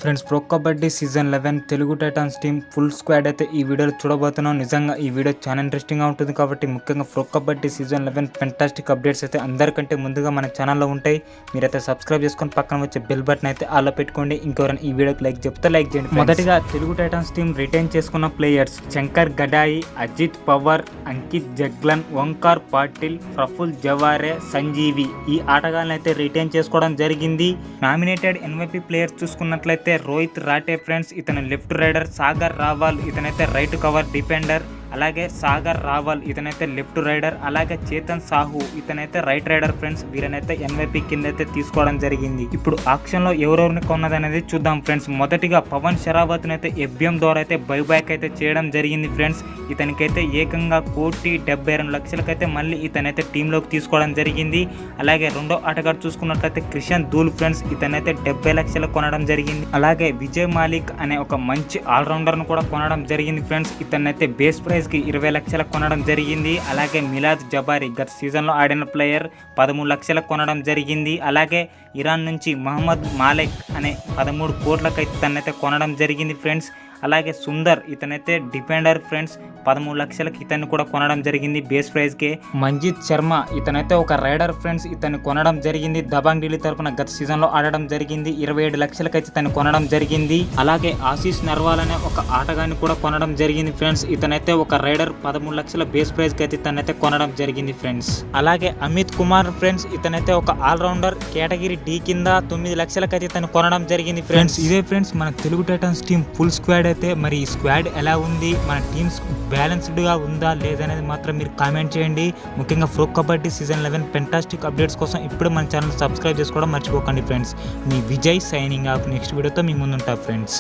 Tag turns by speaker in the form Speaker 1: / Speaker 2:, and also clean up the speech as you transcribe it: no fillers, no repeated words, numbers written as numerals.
Speaker 1: Friends, pro kabaddi season 11 Telugu Titans team full squad అయితే ఈ వీడియోలో చూడబోతున్నాం. నిజంగా ఈ వీడియో చాలా ఇంట్రెస్టింగ్గా ఉంటుంది కాబట్టి ముఖ్యంగా pro kabaddi season 11 fantastic updates అయితే అందరికంటే ముందుగా మన ఛానల్లో ఉంటాయి. మీరైతే సబ్స్క్రైబ్ చేసుకొని పక్కన వచ్చే బెల్ బటన్ అయితే ఆల్లో పెట్టుకోండి. ఇంకెవరైనా ఈ వీడియోకి లైక్ చెప్తే లైక్ చేయండి. మొదటిగా తెలుగు టైటాన్స్ టీం రిటైన్ చేసుకున్న ప్లేయర్స్ శంకర్ గడాయి, అజిత్ పవర్, అంకిత్ జగ్లన్, ఓంకార్ పాటిల్, ప్రఫుల్ జవారే, సంజీవి ఈ ఆటగాళ్ళని అయితే రిటైన్ చేసుకోవడం జరిగింది. నామినేటెడ్ MVP ప్లేయర్స్ చూసుకున్నట్లయితే రోహిత్ రాటే ఫ్రెండ్స్, ఇతను లెఫ్ట్ రైడర్. సాగర్ రావాల్ ఇతనైతే రైట్ కవర్ డిఫెండర్. అలాగే సాగర్ రావాల్ ఇతనైతే లెఫ్ట్ రైడర్. అలాగే చేతన్ సాహు ఇతనైతే రైట్ రైడర్ ఫ్రెండ్స్. వీరనైతే MVP కింద అయితే తీసుకోవడం జరిగింది. ఇప్పుడు ఆక్షన్లో ఎవరెవరిని కొన్నది అనేది చూద్దాం ఫ్రెండ్స్. మొదటిగా పవన్ షరావత్ని అయితే FBM ద్వారా అయితే బైబ్యాక్ అయితే చేయడం జరిగింది ఫ్రెండ్స్. ఇతనికైతే ఏకంగా 1,72,00,000కైతే మళ్ళీ ఇతనైతే టీంలోకి తీసుకోవడం జరిగింది. అలాగే రెండో ఆటగాడు చూసుకున్నట్లయితే క్రిషన్ ధూల్ ఫ్రెండ్స్, ఇతనైతే 70 లక్షలు కొనడం జరిగింది. అలాగే విజయ్ మాలిక్ అనే ఒక మంచి ఆల్రౌండర్ను కూడా కొనడం జరిగింది ఫ్రెండ్స్. ఇతనైతే బేస్ ప్రైస్ 20 లక్షలకు కొనడం జరిగింది. అలాగే మిలాద్ జబారీ గత సీజన్లో ఆడిన ప్లేయర్ 13 లక్షలకు కొనడం జరిగింది. అలాగే ఇరాన్ నుంచి మహమ్మద్ మాలిక్ అనే 13 కోట్లకైతే తనైతే కొనడం జరిగింది ఫ్రెండ్స్. అలాగే సుందర్ ఇతనైతే డిఫెండర్ ఫ్రెండ్స్, 13 లక్షలకి ఇతన్ని కూడా కొనడం జరిగింది బేస్ ప్రైస్కే. మంజిత్ శర్మ ఇతనైతే ఒక రైడర్ ఫ్రెండ్స్, ఇతన్ని కొనడం జరిగింది. దబాంగ్ ఢిల్లీ తరఫున గత సీజన్లో ఆడడం జరిగింది. 27 లక్షలకైతే ఇతన్ని కొనడం జరిగింది. అలాగే ఆశీష్ నర్వాల్ అనే ఒక ఆటగాన్ని కూడా కొనడం జరిగింది ఫ్రెండ్స్. ఇతనైతే ఒక రైడర్, 13 లక్షల బేస్ ప్రైస్కి అయితే ఇతనైతే కొనడం జరిగింది ఫ్రెండ్స్. అలాగే అమిత్ కుమార్ ఫ్రెండ్స్, ఇతనైతే ఒక ఆల్రౌండర్ కేటగిరీ D కింద 9 లక్షలకైతే ఇతను కొనడం జరిగింది ఫ్రెండ్స్. ఇదే ఫ్రెండ్స్ మన Telugu Titans team full squad అయితే. మరి ఈ స్క్వాడ్ ఎలా ఉంది, మన టీమ్స్ బ్యాలెన్స్డ్గా ఉందా లేదనేది మాత్రం మీరు కామెంట్ చేయండి. ముఖ్యంగా pro kabaddi season 11 fantastic updates కోసం ఇప్పుడు మన ఛానల్ సబ్స్క్రైబ్ చేసుకోవడం మర్చిపోకండి ఫ్రెండ్స్. మీ విజయ్ సైనింగ్ ఆఫ్. నెక్స్ట్ వీడియోతో మీ ముందుంటా ఫ్రెండ్స్.